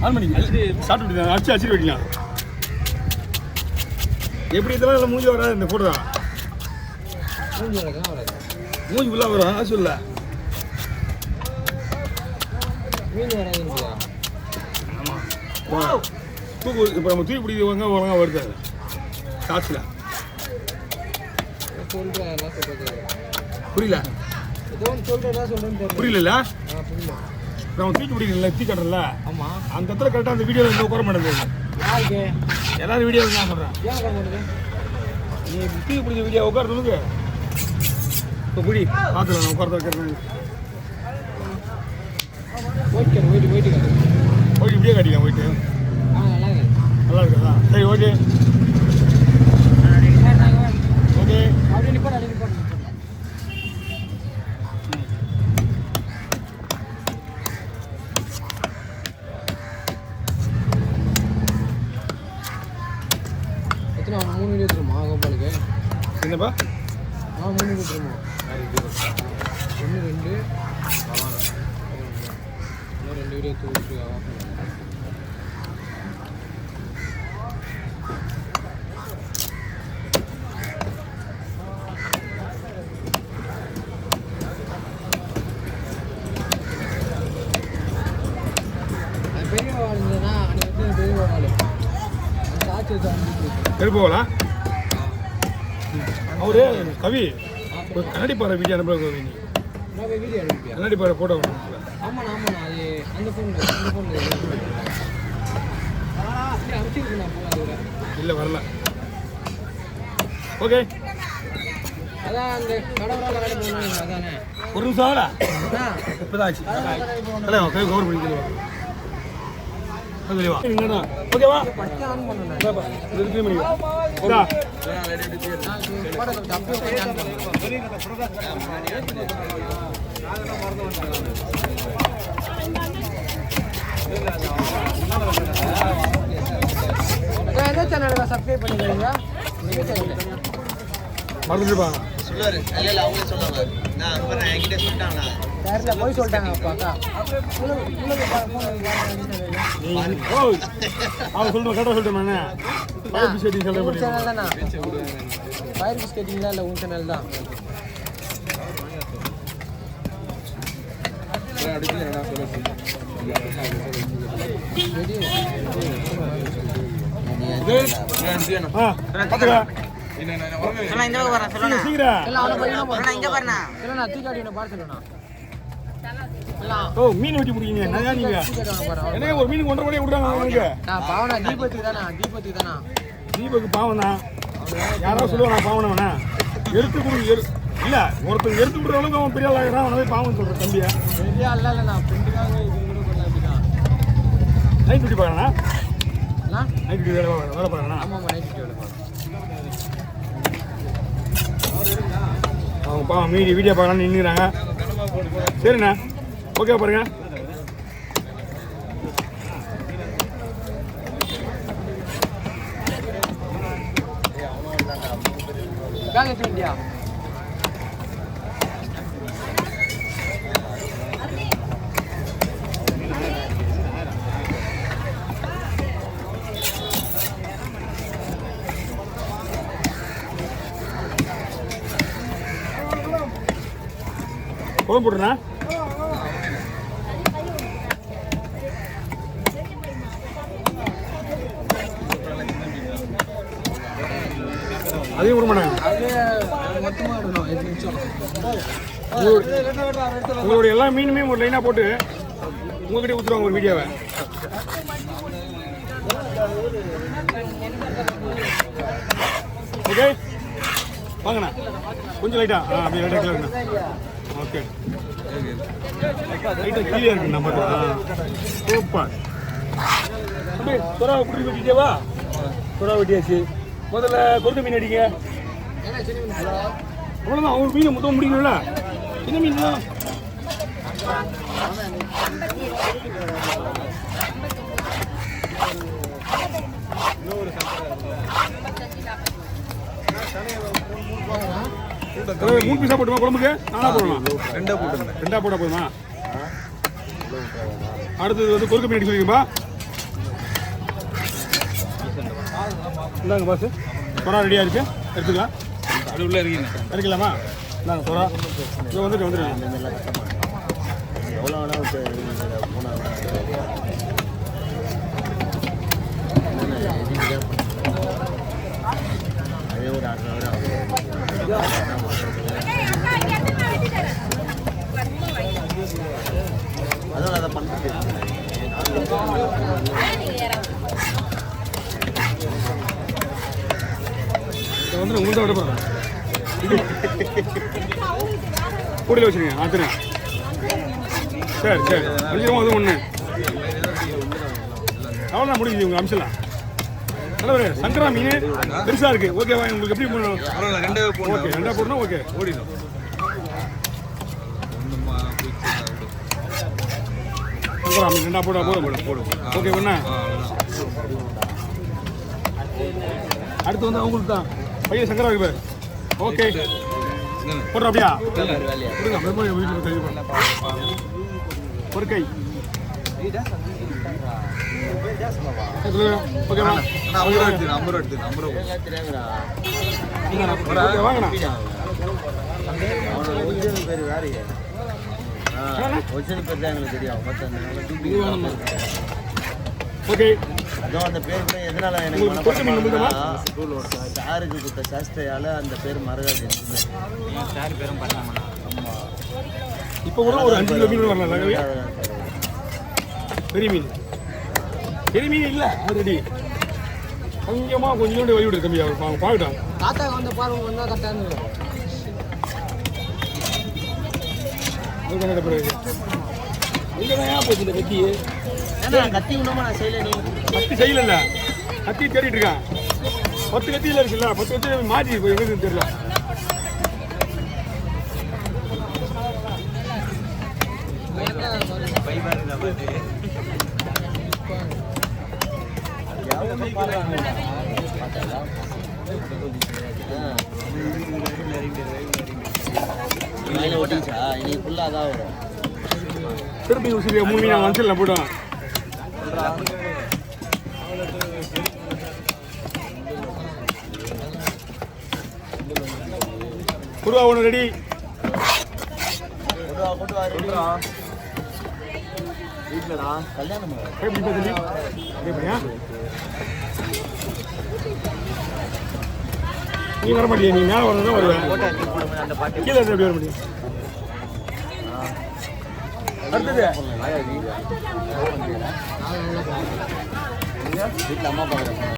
On பண்ணிங்க சாப்பிட்டு அடிச்சு வைக்கலாம். எப்படி இதெல்லாம் இல்லை மூஞ்சி வராது இந்த போடுறா மூஞ்சி ஃபுல்லாக வரும் அது சொல்ல ஆமாம் தூக்கு இப்போ நம்ம தூக்கி பிடிக்கிறவங்க ஒழுங்காக வருது காய்ச்சல புரியல புரியல நம்ம தூக்கி பிடிக்கல தூக்கி கட்டுறல அந்த இடத்துல கரெக்டாக அந்த வீடியோவில் இருந்து உட்கார மாட்டேங்குது எல்லாரும் வீடியோ தான் சொல்கிறேன் நீ தூக்கி பிடிச்ச வீடியோ உட்காரதுக்கு இப்போ பிடி பார்த்துக்கலாம் உட்காரத வைக்கிறது போயிட்டு இப்படியே காட்டிக்கலாம் போயிட்டு நல்லா இருக்குதா சரி ஓகே ஓகே எத்தனை 3 வீடியோ தருமா கோபாலுக்கு என்னப்பா 3 வீடியோ தருமா 1 2 வீடியோ தூக்கி பெரிய வாழ் இருந்ததுன்னா அன்றைக்கி பெரிய வாழ் சாட்சி போகலா அவரு கவி ஒரு கண்ணாடி பாறை வீடியோ அனுப்புற வீடியோ அனுப்பியா கண்ணாடி பாறை போட்டோ ஆமாண்ணா அது அந்த ஃபோனில் அனுப்பிச்சிருக்கேன் இல்லை வரல ஓகே அதான் அந்த கடவுளால் கடை போனாங்க அதானே ஒரு நிமிஷம் ஆகல இப்போதான் ஆச்சு கை கவர் பண்ணிக்கலாம் ஓகேவா எந்த சேனலுக்கு சப்ஸ்கிரைப் பண்ணிக்கிறீங்க மறந்துடுப்பா சொல்லுவாரு இல்ல அவங்களே சொல்லுவாங்க நான் அங்க நான் என்கிட்ட சொல்லிட்டாங்களா நேர்ல போய் சொல்லிட்டாங்க அப்பாக்கா அவன் சொல்றேன் கரெக்டாக சொல்லிட்டேன் ஃபயர் பிஸ்கெட்டிங் உன் சேனல் தானா ஃபயர் பிஸ்கெட்டிங்லாம் இல்லை உன் சேனல் தான் மீன் வெட்டி பிடிக்கீங்க என்ன ஒரு மீனுக்கு 1.5 கோடி விடுறாங்க அவனுக்கு தீபக்கு பாவம் தான் யாராவது சொல்லுவாங்க பாவனை வேணா எடுத்து கொடு இல்ல ஒருத்தர் எடுத்து விடுற அளவுக்கு அவன் பெரிய ஆளாகிறான் அவனவே பாவம் சொல்ற தம்பியா பெரிய ஆள் இல்ல நான் ஃப்ரெண்டுக்காக நைட் டியூட்டி பாக்கறேனா நைட் டியூட்டி வேலை பாக்கறேனா ஆமா நைட் டியூட்டி வேலை பாக்கறேன் அவங்க பாவம் வீடியோ பார்க்கலான்னு நின்றுறாங்க சரிண்ணா ஓகே பாருங்க பேக் எடுத்து வண்டியா குழம்பு போட்டுறேண்ணா அதையும் விட மாட்டாங்க உங்களுடைய எல்லா மீனுமே ஒரு லைனாக போட்டு உங்ககிட்ட ஊற்றுவாங்க ஒரு வீடியோவை ஓகே வாங்கண்ணா கொஞ்சம் லைட்டா அப்படியே லைட்டாக கிளறுண்ணா ஓகே லைட்டாக கீழே இருக்குண்ணா மட்டும் சூப்பர் அப்படியே சுறா குடி வெட்டிட்டேவா சுறா வெட்டியாச்சு முதல்ல கொண்டு மீன் அடிங்க அவ்வளோதான் அவங்க மீனை மொத்தம் முடிக்கணும்ல என்ன மீன் தான் மூணு பீஸா போட்டுமா குழம்புக்கு நானா போடலாம் ரெண்டா போட போதுமா அடுத்தது வந்து கொறுக்க மீன் அடிக்க சொல்லிங்கப்பா இந்தாங்க பாஸ் சுறா ரெடியாக இருக்கு எடுத்துக்கலாம். அது உள்ள இருக்கீங்க. எடுக்கலாமா? இந்தாங்க சுறா. இங்கே வந்துட்டு எவ்வளோ வேணால் போனால் அதே ஒரு 6 hour அதெல்லாம் அதை பண்ணிட்டு வந்து உங்கள்கிட்ட விட போகிறேன். கூடையில் வச்சுருங்க ஆத்துறேன். சரி சரி அஞ்சிரமா அது ஒன்று அவ்வளோதான் முடிஞ்சுது. உங்கள் அம்சலாம் தலைவரே சங்கரா மீன் பெருசாக இருக்குது. ஓகேவா? உங்களுக்கு எப்படி போடணும்? ஓகே ரெண்டாக போடணும். ஓகே ஓடிடும். சங்கரா மீன் ரெண்டாக போடும். ஓகே பண்ணா அடுத்து வந்து அவங்களுக்கு தான் பையன் சங்கரா இருக்கு பேர். ஓகே போடுறோம் அப்படியா? வீட்டில் தெரிஞ்சு ஒரு கை ஓகேவா? வாங்கண்ணா பேர் வேறு ஒரிஜினல் பேர் தான் எங்களுக்கு தெரியும். ஓகே அதுவும் அந்த பேர் கூட எதனால எனக்கு சாருக்கு கொடுத்த சாஸ்திரையால அந்த பேர் மறக்காது. சார் பேரும் பண்ணாமண்ணா. ஆமாம் இப்போ கூட ஒரு 5 கிலோ மீன் வரல. பெரிய மீன் இல்லை அது ரெடி. கொஞ்சமாக கொஞ்சோண்டு வழி விட்டு தம்பி அவர் பார்க்கட்டாங்க. தாத்தா வந்து பாருங்க வந்தால் கரெக்டாக அது கண்ணட பிறகு இங்கே தான் ஏன் போச்சு இந்த கத்தி? கத்தி விடாம நான் செய்யல. நீ கத்தி செய்யல. கத்தி தேடிட்டு இருக்கான். 10 கத்தியில் இருக்குல்ல. 10 கத்தி மாற்றி இப்போ எங்களுக்கு தெரியல. ஓட்டிச்சா இன்னைக்கு ஃபுல்லாக தான் வரும். திருப்பி உசிரியா 3 மீன் மனசில் போட்டோம். குருவா ஒன்று ரெடி. வீட்டிலடா கல்யாணம் நீ வர மாட்டியா? நீ மேலே வரணும் தான் வருவேன். அந்த பாட்டி கீழே எப்படி வர முடியும்? அடுத்தது வீட்டில் அம்மா பார்க்குறேன்.